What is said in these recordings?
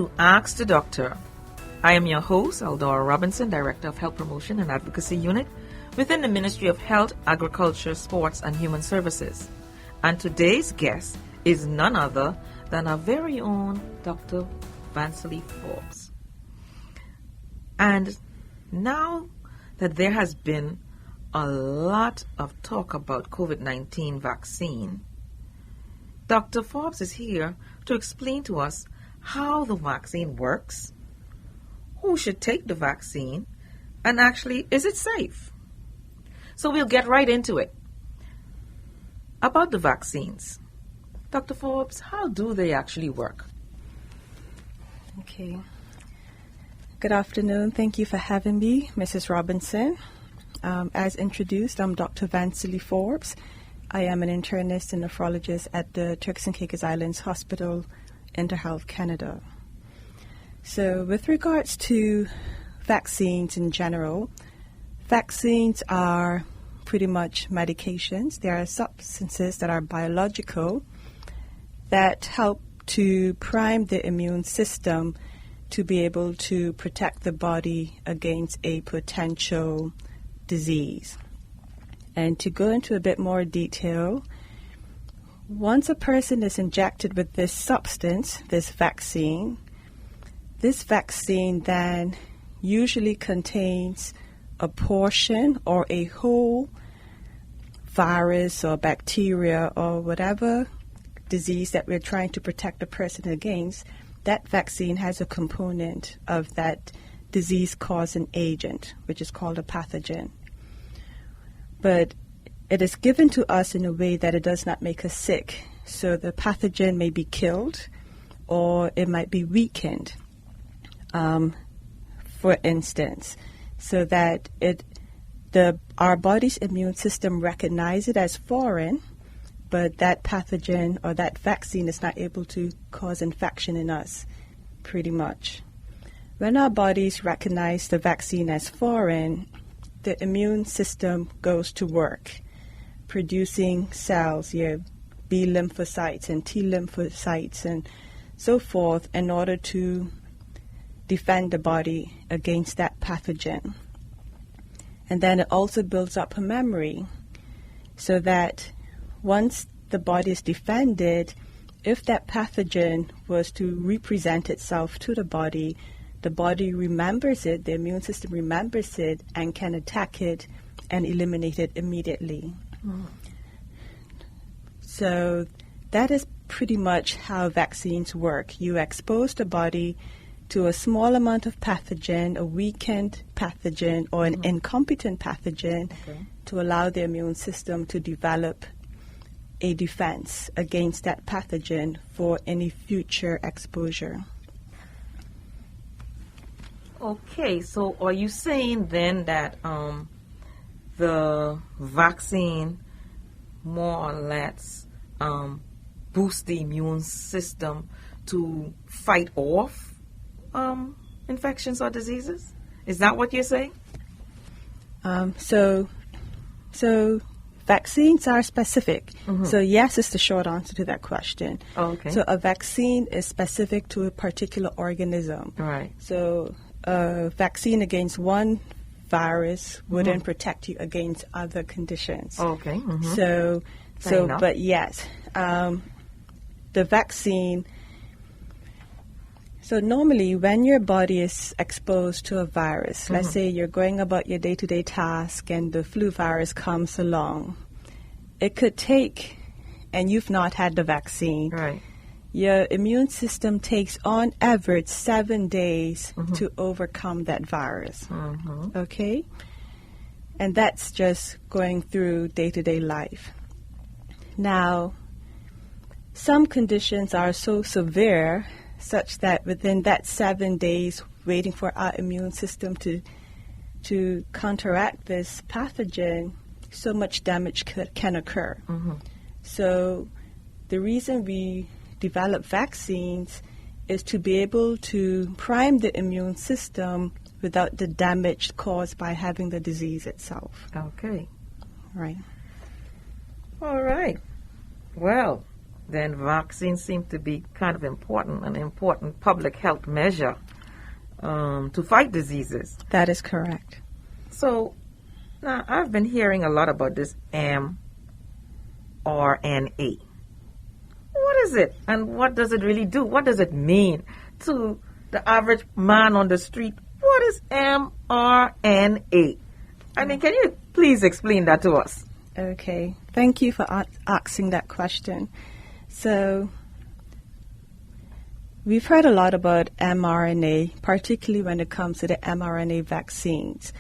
to Ask the Doctor. I am your host, Aldora Robinson, Director of Health Promotion and Advocacy Unit within the Ministry of Health, Agriculture, Sports and Human Services. And today's guest is none other than our very own Dr. Vancelee Forbes. And now that there has been a lot of talk about COVID-19 vaccine, Dr. Forbes is here to explain to us how the vaccine works, who should take the vaccine, and actually, is it safe? So we'll get right into it. About the vaccines, Dr. Forbes, how do they actually work? Okay. Good afternoon. Thank you for having me, Mrs. Robinson. As introduced, I'm Dr. Vancelee Forbes. I am an internist and nephrologist at the Turks and Caicos Islands Hospital, InterHealth, Canada. So with regards to vaccines in general, vaccines are pretty much medications. They are substances that are biological that help to prime the immune system to be able to protect the body against a potential disease. And to go into a bit more detail, once a person is injected with this substance, this vaccine then usually contains a portion or a whole virus or bacteria or whatever disease that we're trying to protect the person against. That vaccine has a component of that disease-causing agent, which is called a pathogen. But it is given to us in a way that it does not make us sick. So the pathogen may be killed or it might be weakened, for instance, so that our body's immune system recognizes it as foreign, but that pathogen or that vaccine is not able to cause infection in us, pretty much. When our bodies recognize the vaccine as foreign, the immune system goes to work, producing cells, B lymphocytes and T lymphocytes and so forth, in order to defend the body against that pathogen. And then it also builds up a memory, so that once the body is defended, if that pathogen was to represent itself to the body remembers it, the immune system remembers it, and can attack it and eliminate it immediately. Mm. So that is pretty much how vaccines work. You expose the body to a small amount of pathogen, a weakened pathogen, or an incompetent pathogen, to allow the immune system to develop a defense against that pathogen for any future exposure. Okay, so are you saying then that the vaccine more or less boosts the immune system to fight off infections or diseases? Is that what you're saying? So vaccines are specific. Mm-hmm. So yes is the short answer to that question. Oh, okay. So a vaccine is specific to a particular organism. Right. So a vaccine against one virus wouldn't protect you against other conditions. Okay. Mm-hmm. So, but yes, the vaccine. So normally when your body is exposed to a virus, let's say you're going about your day-to-day task and the flu virus comes along, it could take, and you've not had the vaccine, right. Your immune system takes on average 7 days to overcome that virus. Okay? And that's just going through day-to-day life. Now, some conditions are so severe such that within that 7 days waiting for our immune system to counteract this pathogen, so much damage can occur. So the reason we develop vaccines is to be able to prime the immune system without the damage caused by having the disease itself. Okay. Right. All right. Well, then vaccines seem to be kind of important, an important public health measure to fight diseases. That is correct. So now I've been hearing a lot about this mRNA. What is it, and what does it really do? What does it mean to the average man on the street? What is mRNA? I mean, can you please explain that to us? Okay. Thank you for asking that question. So we've heard a lot about mRNA, particularly when it comes to the mRNA vaccines.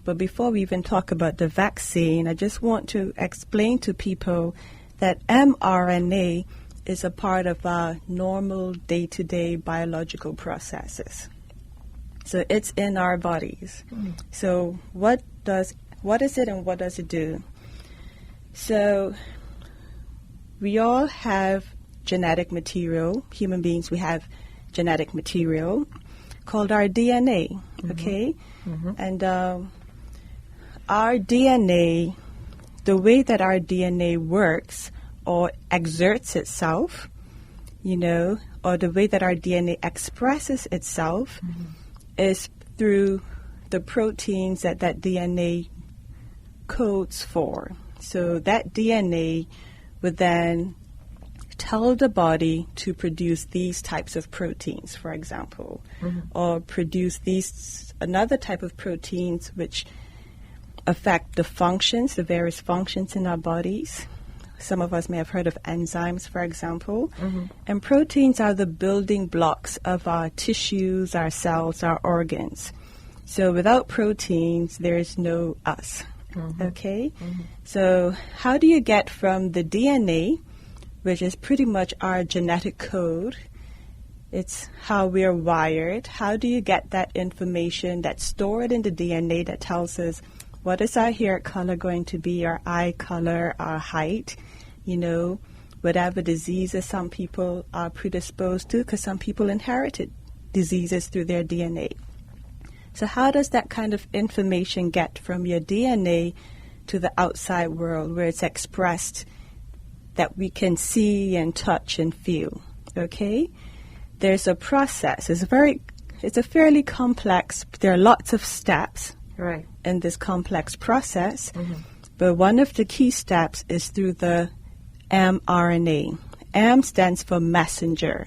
But before we even talk about the vaccine, I just want to explain to people that mRNA is a part of our normal day-to-day biological processes. So it's in our bodies. So what is it and what does it do? So we all have genetic material. Human beings, we have genetic material called our DNA, okay? And our DNA, the way that our DNA works or exerts itself, or the way that our DNA expresses itself is through the proteins that DNA codes for. So that DNA would then tell the body to produce these types of proteins, for example, or produce another type of proteins which affect the functions, the various functions in our bodies. Some of us may have heard of enzymes, for example. And proteins are the building blocks of our tissues, our cells, our organs. So without proteins, there is no us. Okay? So how do you get from the DNA, which is pretty much our genetic code, it's how we're wired, how do you get that information that's stored in the DNA that tells us what is our hair color going to be, our eye color, our height, whatever diseases some people are predisposed to, because some people inherited diseases through their DNA. So how does that kind of information get from your DNA to the outside world where it's expressed that we can see and touch and feel? Okay? There's a process. It's a fairly complex, there are lots of steps in this complex process, but one of the key steps is through the mRNA. M stands for messenger.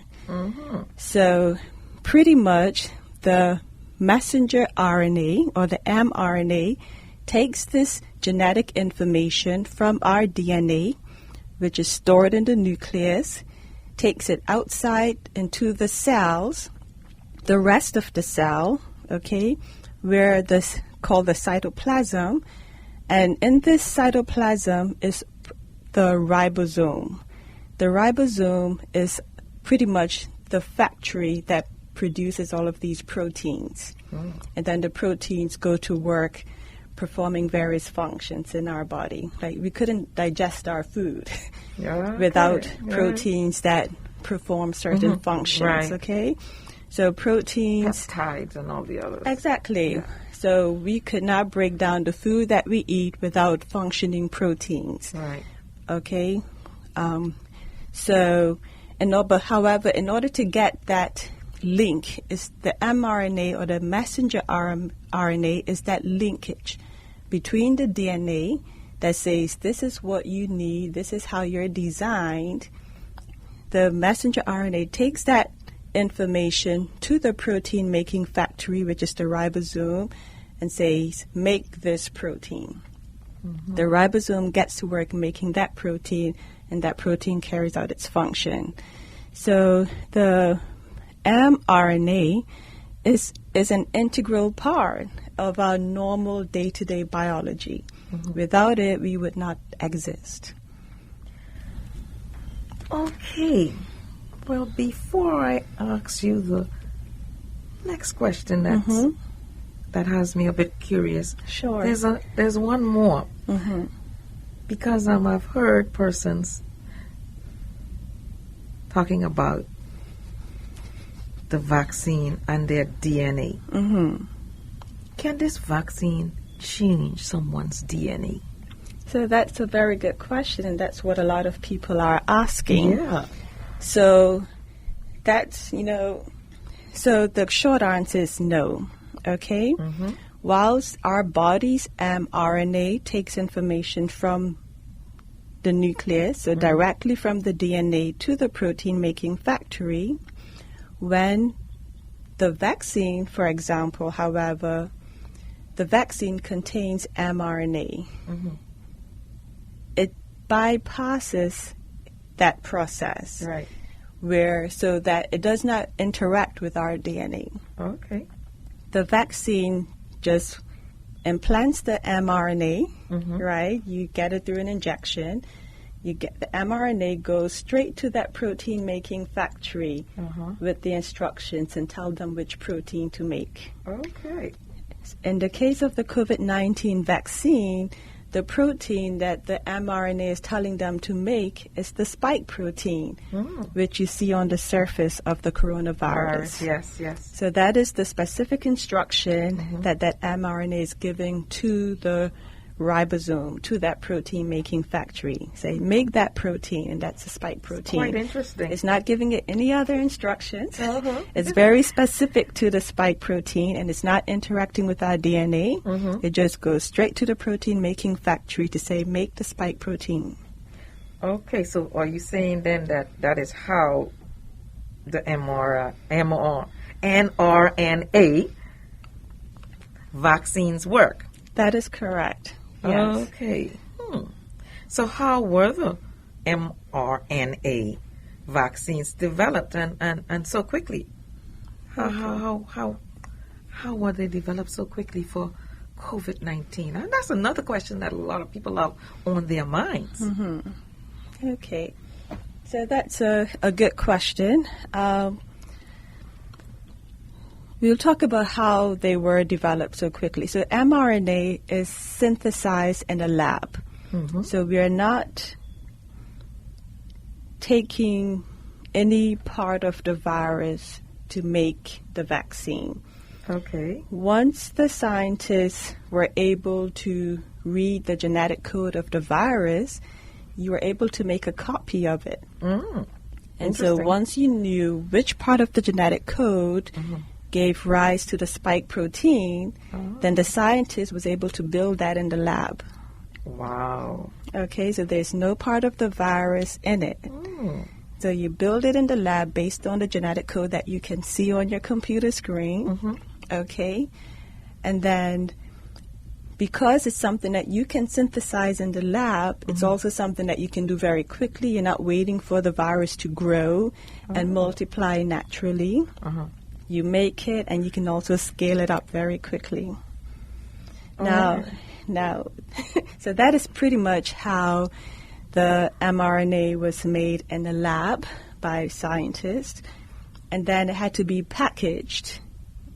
So pretty much the messenger RNA or the mRNA takes this genetic information from our DNA, which is stored in the nucleus, takes it outside into the cells, the rest of the cell, okay, where this called the cytoplasm, and in this cytoplasm is the ribosome. The ribosome is pretty much the factory that produces all of these proteins. And then the proteins go to work performing various functions in our body. Like we couldn't digest our food without proteins that perform certain functions, okay? So proteins... Peptides and all the others. Exactly. Yeah. So we could not break down the food that we eat without functioning proteins. Right. Okay? However, in order to get that link, is the mRNA or the messenger RNA is that linkage between the DNA that says this is what you need, this is how you're designed. The messenger RNA takes that information to the protein making factory, which is the ribosome, and says make this protein. The ribosome gets to work making that protein, and that protein carries out its function. So the mRNA is an integral part of our normal day-to-day biology. Without it, we would not exist. Okay. Well, before I ask you the next question that has me a bit curious. Sure. There's one more. Because I've heard persons talking about the vaccine and their DNA. Can this vaccine change someone's DNA? So that's a very good question, and that's what a lot of people are asking. Yeah. So that's, so the short answer is no, okay? Mm-hmm. Whilst our body's mRNA takes information from the nucleus, so directly from the DNA to the protein-making factory, when the vaccine, for example, however, the vaccine contains mRNA. Mm-hmm. It bypasses that process. Right. So that it does not interact with our DNA. Okay. The vaccine just implants the mRNA, right? You get it through an injection. You get the mRNA goes straight to that protein-making factory with the instructions and tell them which protein to make. Okay. In the case of the COVID-19 vaccine, the protein that the mRNA is telling them to make is the spike protein, which you see on the surface of the coronavirus. Yes. So that is the specific instruction that mRNA is giving to the ribosome, to that protein-making factory. Say, make that protein, and that's a spike protein. Quite interesting. It's not giving it any other instructions. It's very specific to the spike protein, and it's not interacting with our DNA. It just goes straight to the protein-making factory to say, make the spike protein. Okay, so are you saying then that is how the mRNA vaccines work? That is correct. Yes. Okay. So how were the mRNA vaccines developed and so quickly? How were they developed so quickly for COVID-19? And that's another question that a lot of people have on their minds. Okay. So that's a good question. We'll talk about how they were developed so quickly. So mRNA is synthesized in a lab. So we are not taking any part of the virus to make the vaccine. Okay. Once the scientists were able to read the genetic code of the virus, you were able to make a copy of it. And so once you knew which part of the genetic code gave rise to the spike protein, then the scientist was able to build that in the lab. Wow. Okay, so there's no part of the virus in it. So you build it in the lab based on the genetic code that you can see on your computer screen. Okay, and then because it's something that you can synthesize in the lab, it's also something that you can do very quickly. You're not waiting for the virus to grow and multiply naturally. You make it, and you can also scale it up very quickly. Now, so that is pretty much how the mRNA was made in the lab by scientists, and then it had to be packaged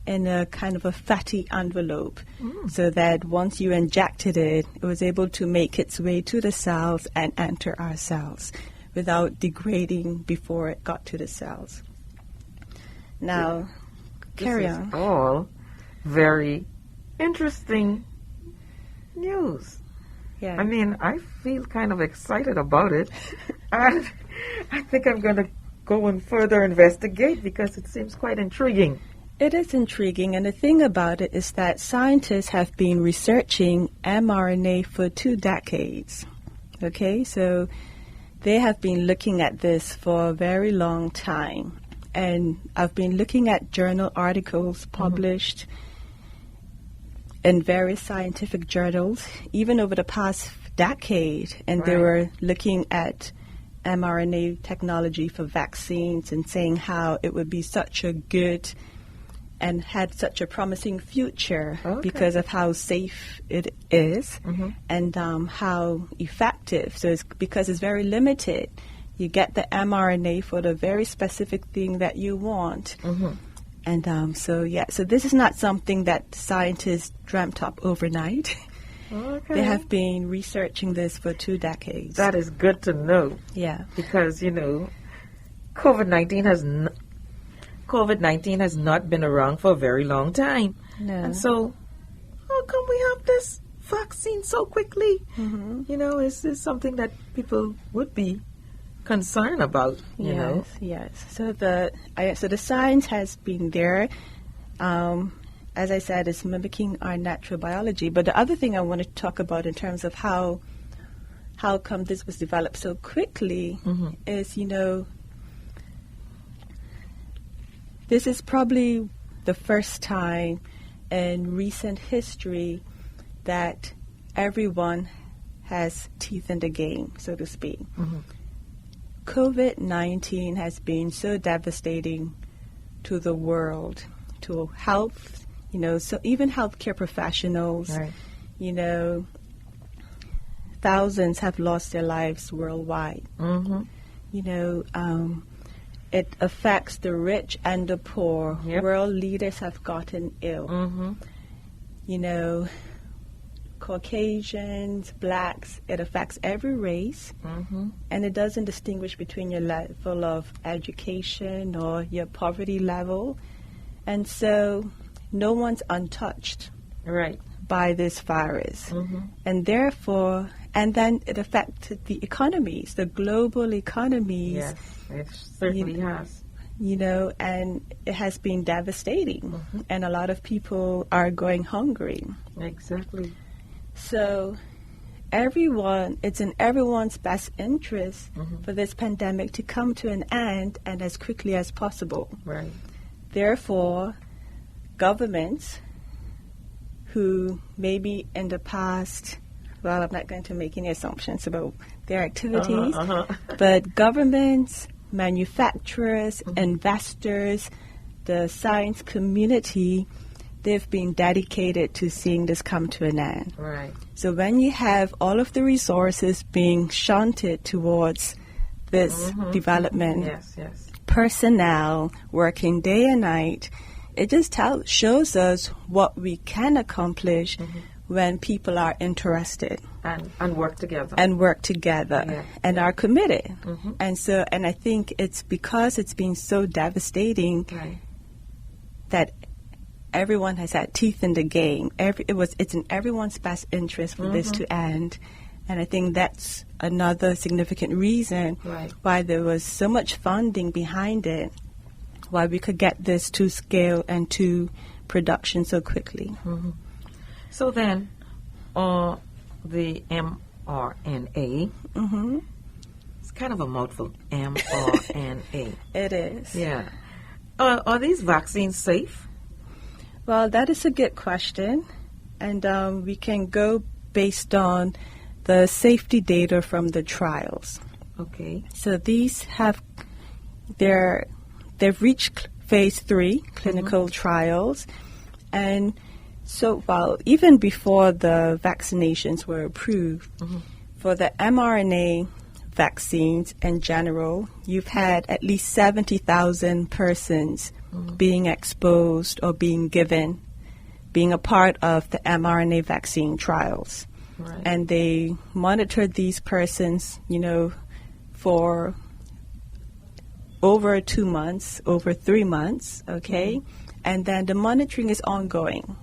in a kind of a fatty envelope so that once you injected it, it was able to make its way to the cells and enter our cells without degrading before it got to the cells. Now, carry on. All very interesting news. Yeah. I mean, I feel kind of excited about it. And I think I'm going to go and further investigate because it seems quite intriguing. It is intriguing, and the thing about it is that scientists have been researching mRNA for 2 decades. Okay, so they have been looking at this for a very long time. And I've been looking at journal articles published in various scientific journals, even over the past decade, and they were looking at mRNA technology for vaccines and saying how it would be such a good and had such a promising future because of how safe it is and how effective. So it's because it's very limited. You get the mRNA for the very specific thing that you want. And so this is not something that scientists dreamt up overnight. They have been researching this for 2 decades. That is good to know. Yeah. Because, COVID-19 has not been around for a very long time. No. And so, how come we have this vaccine so quickly? You know, is this something that people would be concerned about? You know? Yes. So the science has been there. As I said, it's mimicking our natural biology. But the other thing I want to talk about in terms of how come this was developed so quickly is, you know, this is probably the first time in recent history that everyone has teeth in the game, so to speak. COVID-19 has been so devastating to the world, to health, you know, so even healthcare professionals, you know, thousands have lost their lives worldwide. You know, it affects the rich and the poor. World leaders have gotten ill. You know, Caucasians, blacks, it affects every race. And it doesn't distinguish between your level of education or your poverty level. And so no one's untouched by this virus. And therefore, and then it affected the economies, the global economies. Yes, it certainly has. You know, and it has been devastating. And a lot of people are going hungry. Exactly. So it's in everyone's best interest for this pandemic to come to an end and as quickly as possible. Therefore, governments who maybe in the past, well, I'm not going to make any assumptions about their activities, but governments, manufacturers, investors, the science community, they've been dedicated to seeing this come to an end. So when you have all of the resources being shunted towards this development, personnel working day and night, it just shows us what we can accomplish when people are interested and work together and are committed. And I think it's because it's been so devastating that everyone has had teeth in the game. It's in everyone's best interest for this to end. And I think that's another significant reason why there was so much funding behind it, why we could get this to scale and to production so quickly. So then, the mRNA, it's kind of a mouthful, mRNA. It is. Yeah. Are these vaccines safe? Well, that is a good question. And we can go based on the safety data from the trials. So these they've reached phase 3 clinical trials. And so, well, even before the vaccinations were approved, for the mRNA vaccines in general, you've had at least 70,000 persons being exposed or being a part of the mRNA vaccine trials. And they monitored these persons, you know, for over 2 months, over 3 months, and then the monitoring is ongoing,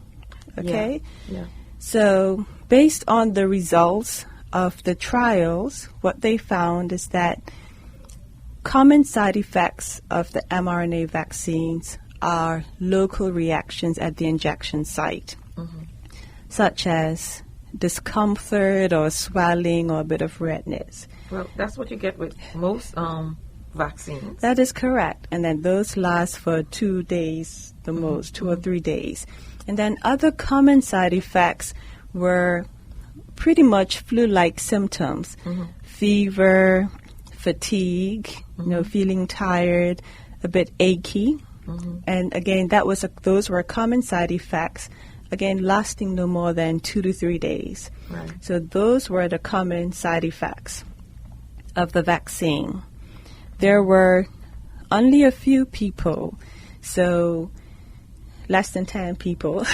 So based on the results of the trials, what they found is that common side effects of the mRNA vaccines are local reactions at the injection site, such as discomfort or swelling or a bit of redness. Well, that's what you get with most vaccines. That is correct. And then those last for 2 days, the most, 2 or 3 days. And then other common side effects were pretty much flu-like symptoms, fever, fatigue, you know, feeling tired, a bit achy. And again, those were common side effects, again, lasting no more than 2 to 3 days. So those were the common side effects of the vaccine. There were only a few people, so less than 10 people,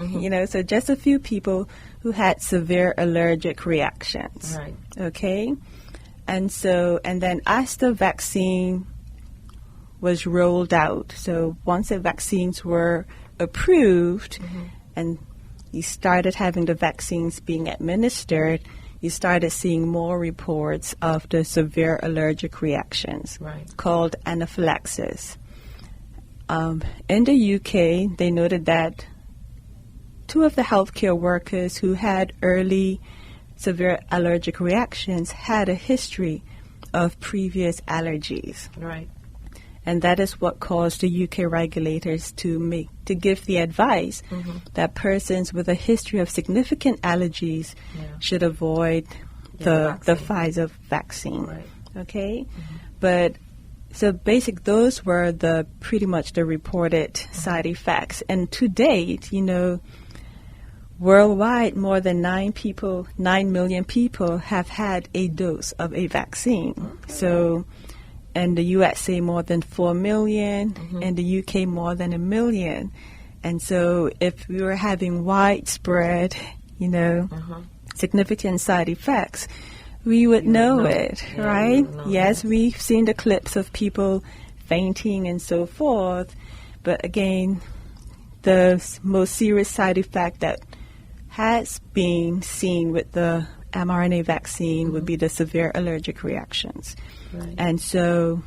you know, so just a few people who had severe allergic reactions. And then as the vaccine was rolled out, so once the vaccines were approved and you started having the vaccines being administered, you started seeing more reports of the severe allergic reactions called anaphylaxis. In the UK, they noted that 2 of the healthcare workers who had early severe allergic reactions had a history of previous allergies. Right. And that is what caused the UK regulators to give the advice that persons with a history of significant allergies should avoid the Pfizer vaccine. Right. Okay? But so those were pretty much the reported side effects. And to date, worldwide, more than 9 million people have had a dose of a vaccine. Okay. So in the USA, more than 4 million, in the UK, more than 1 million. And so if we were having widespread, significant side effects, we would know it, right? Yes, we've seen the clips of people fainting and so forth. But again, the most serious side effect that has been seen with the mRNA vaccine would be the severe allergic reactions. Right. And so,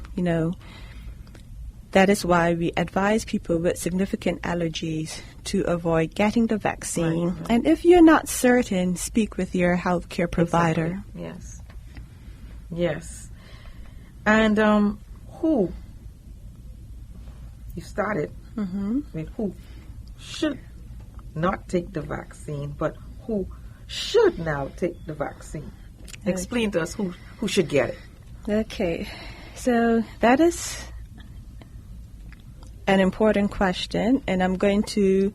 that is why we advise people with significant allergies to avoid getting the vaccine. Right. And if you're not certain, speak with your healthcare provider. Exactly. Yes. And who? You started with who should not take the vaccine, but who should now take the vaccine. Explain to us who should get it. Okay, so that is an important question, and I'm going to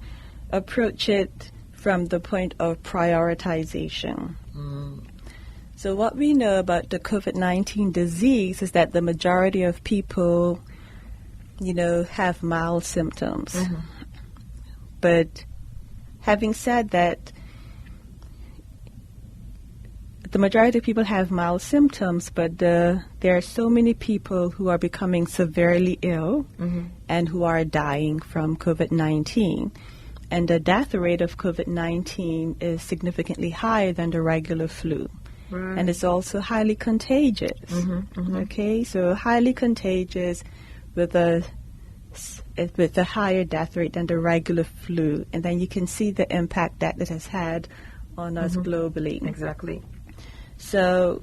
approach it from the point of prioritization. So what we know about the COVID-19 disease is that the majority of people, have mild symptoms. But having said that, the majority of people have mild symptoms, but there are so many people who are becoming severely ill and who are dying from COVID-19. And the death rate of COVID-19 is significantly higher than the regular flu. Right. And it's also highly contagious. Okay, so highly contagious with a higher death rate than the regular flu. And then you can see the impact that it has had on us globally. Exactly. So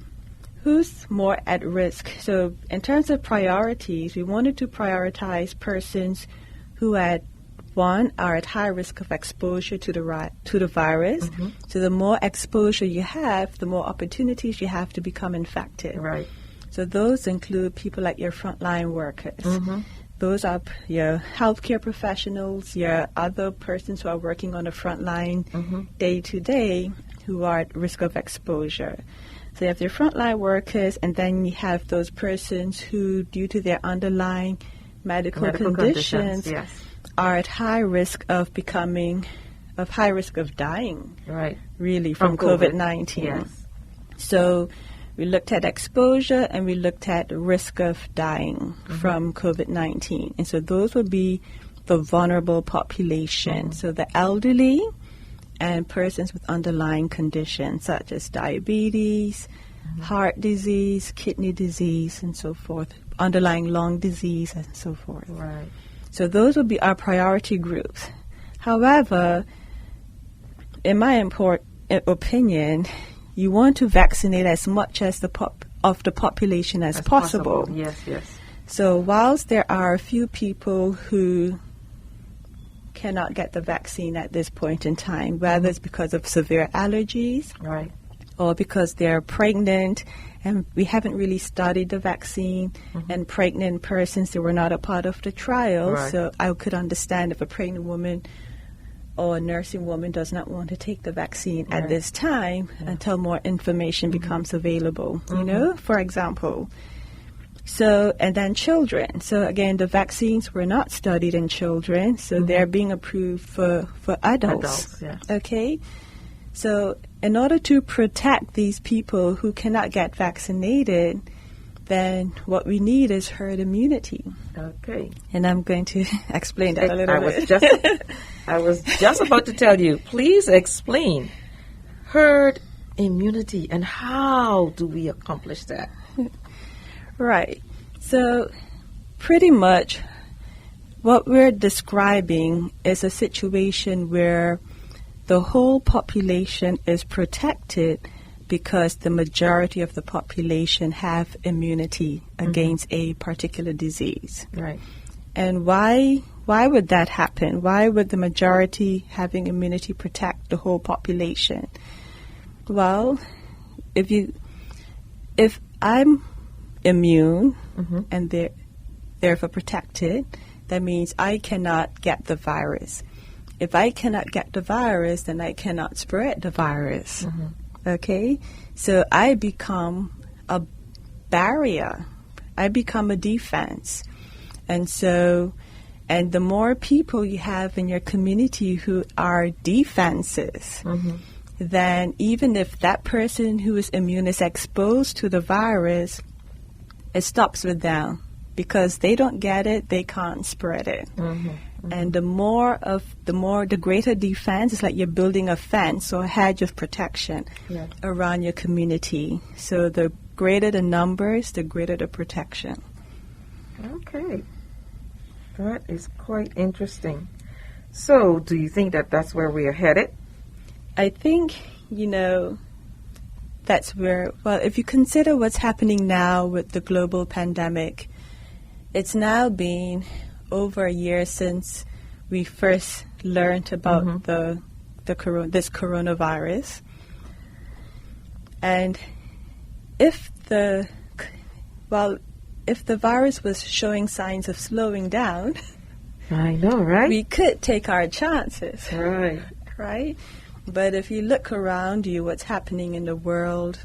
who's more at risk? So in terms of priorities, we wanted to prioritize persons who are at high risk of exposure to the virus. So the more exposure you have, the more opportunities you have to become infected. Right. So those include people like your frontline workers. Those are your healthcare professionals, your other persons who are working on the front line day to day who are at risk of exposure. So you have your frontline workers, and then you have those persons who, due to their underlying medical conditions are at high risk of dying. Right. Really, from COVID-19. Yes. So we looked at exposure and we looked at risk of dying from COVID-19. And so those would be the vulnerable population. So the elderly and persons with underlying conditions such as diabetes, heart disease, kidney disease, and so forth, underlying lung disease, and so forth. Right. So those would be our priority groups. However, in my opinion, you want to vaccinate as much as the population as possible. Yes, yes. So whilst there are a few people who cannot get the vaccine at this point in time, whether it's because of severe allergies, right, or because they're pregnant, and we haven't really studied the vaccine, and pregnant persons, they were not a part of the trial, right. So I could understand if a pregnant woman or a nursing woman does not want to take the vaccine at this time until more information becomes available, you know, for example. So, and then children. So again, the vaccines were not studied in children, so they're being approved for adults. Yes. Okay? So in order to protect these people who cannot get vaccinated, then what we need is herd immunity. Okay. And I'm going to explain that a little bit. I was just about to tell you, please explain herd immunity and how do we accomplish that? Right. So pretty much what we're describing is a situation where the whole population is protected because the majority of the population have immunity against a particular disease. Right. And why would that happen? Why would the majority having immunity protect the whole population? Well, if I'm immune and therefore protected, that means I cannot get the virus. If I cannot get the virus, then I cannot spread the virus. Okay? So I become a barrier. I become a defense. And the more people you have in your community who are defenses, then even if that person who is immune is exposed to the virus, it stops with them because they don't get it, they can't spread it. And the greater defense is like you're building a fence or a hedge of protection around your community. So the greater the numbers, the greater the protection. Okay. That is quite interesting. So do you think that that's where we are headed? I think, that's where, well, if you consider what's happening now with the global pandemic, it's now been over a year since we first learned about this coronavirus. And if the virus was showing signs of slowing down, I know, right? We could take our chances. Right. Right? But if you look around you, what's happening in the world,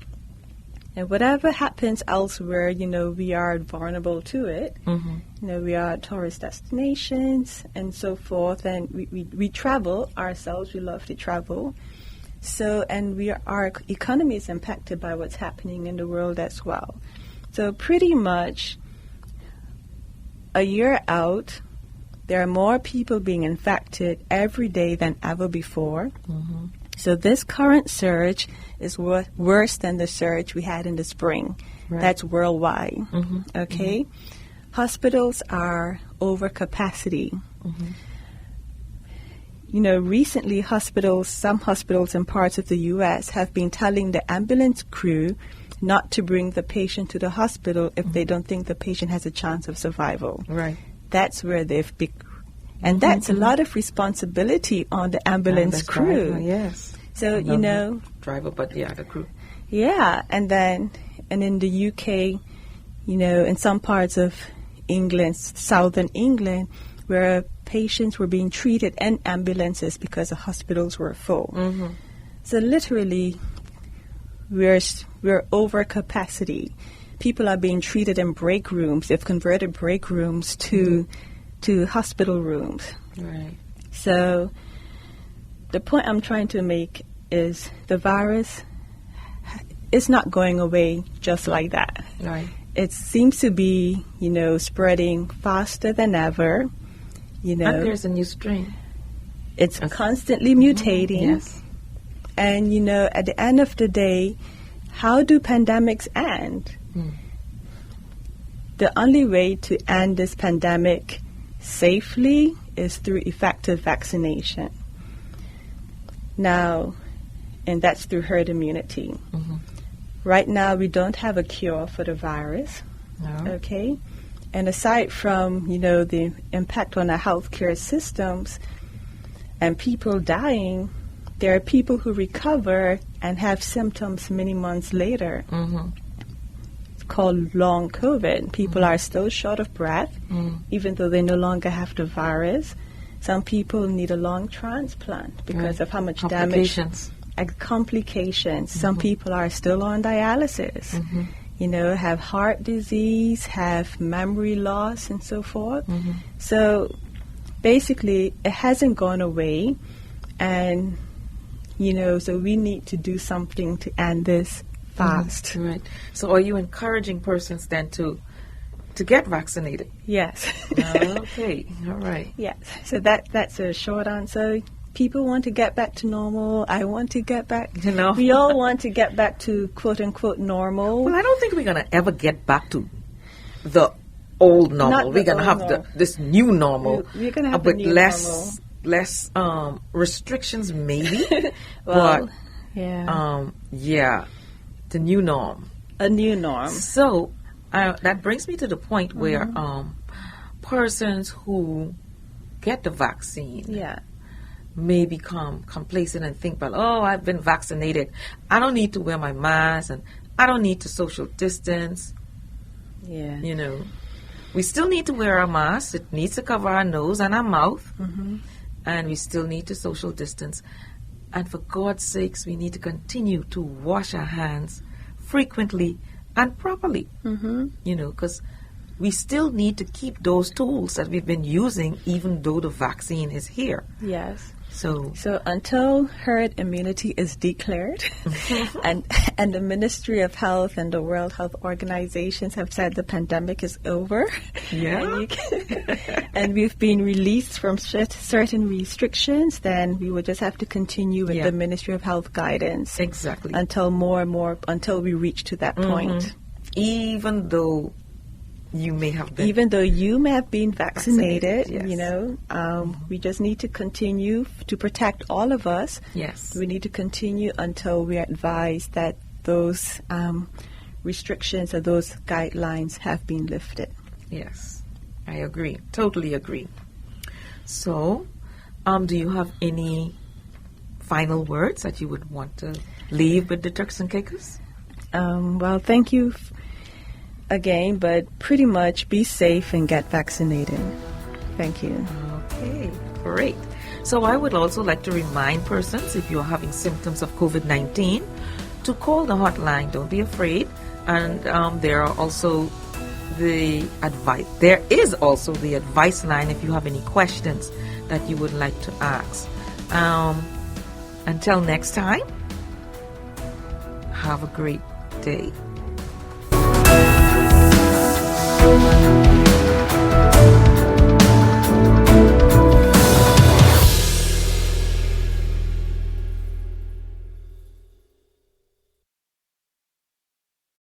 and whatever happens elsewhere, we are vulnerable to it. We are tourist destinations and so forth, and we travel ourselves. We love to travel. So, and our economy is impacted by what's happening in the world as well. So pretty much a year out, there are more people being infected every day than ever before. So this current surge is worse than the surge we had in the spring. Right. That's worldwide. Okay? Hospitals are over capacity. Recently some hospitals in parts of the U.S. have been telling the ambulance crew not to bring the patient to the hospital if they don't think the patient has a chance of survival. Right. That's where they've and that's a lot of responsibility on the ambulance crew. Driver, yes. So, driver, but the crew. Yeah, and in the UK, in some parts of England, southern England, where patients were being treated in ambulances because the hospitals were full. So literally, we're over capacity. People are being treated in break rooms. They've converted break rooms to hospital rooms. Right. So the point I'm trying to make is the virus is not going away just like that. Right. It seems to be, spreading faster than ever. And there's a new strain. It's constantly mutating. Yes. And, at the end of the day, how do pandemics end? The only way to end this pandemic safely is through effective vaccination. Now, and that's through herd immunity. Right now, we don't have a cure for the virus. No. Okay? And aside from, the impact on our healthcare systems and people dying, there are people who recover and have symptoms many months later. It's called long COVID. People are still short of breath, even though they no longer have the virus. Some people need a lung transplant because of how much damage. Complications. Some people are still on dialysis. Have heart disease, have memory loss, and so forth. So basically, it hasn't gone away. And, so we need to do something to end this fast. Right. So are you encouraging persons then to get vaccinated? Yes. Okay. All right. Yes. So that's a short answer. People want to get back to normal. I want to get back. We all want to get back to quote unquote normal. Well, I don't think we're going to ever get back to the old normal. We're going to have this new normal. We're going to have the new normal. Less restrictions, maybe. Well, but the new norm. A new norm. So that brings me to the point where persons who get the vaccine may become complacent and think, well, I've been vaccinated. I don't need to wear my mask and I don't need to social distance. Yeah. You know, we still need to wear our masks. It needs to cover our nose and our mouth. And we still need to social distance. And for God's sakes, we need to continue to wash our hands frequently and properly. You know, because we still need to keep those tools that we've been using even though the vaccine is here. Yes. So until herd immunity is declared, and the Ministry of Health and the World Health Organizations have said the pandemic is over, and we've been released from certain restrictions, then we would just have to continue with the Ministry of Health guidance. Exactly. Until we reach to that point. Even though you may have been vaccinated, yes. You know, we just need to continue to protect all of us. Yes. We need to continue until we are advised that those restrictions or those guidelines have been lifted. Yes, I agree. Totally agree. So, do you have any final words that you would want to leave with the Turks and Caicos? Well, thank you again, but pretty much be safe and get vaccinated. Thank you. Okay, great. So I would also like to remind persons, if you're having symptoms of COVID-19, to call the hotline. Don't be afraid. And there is also the advice line if you have any questions that you would like to ask. Until next time, have a great day.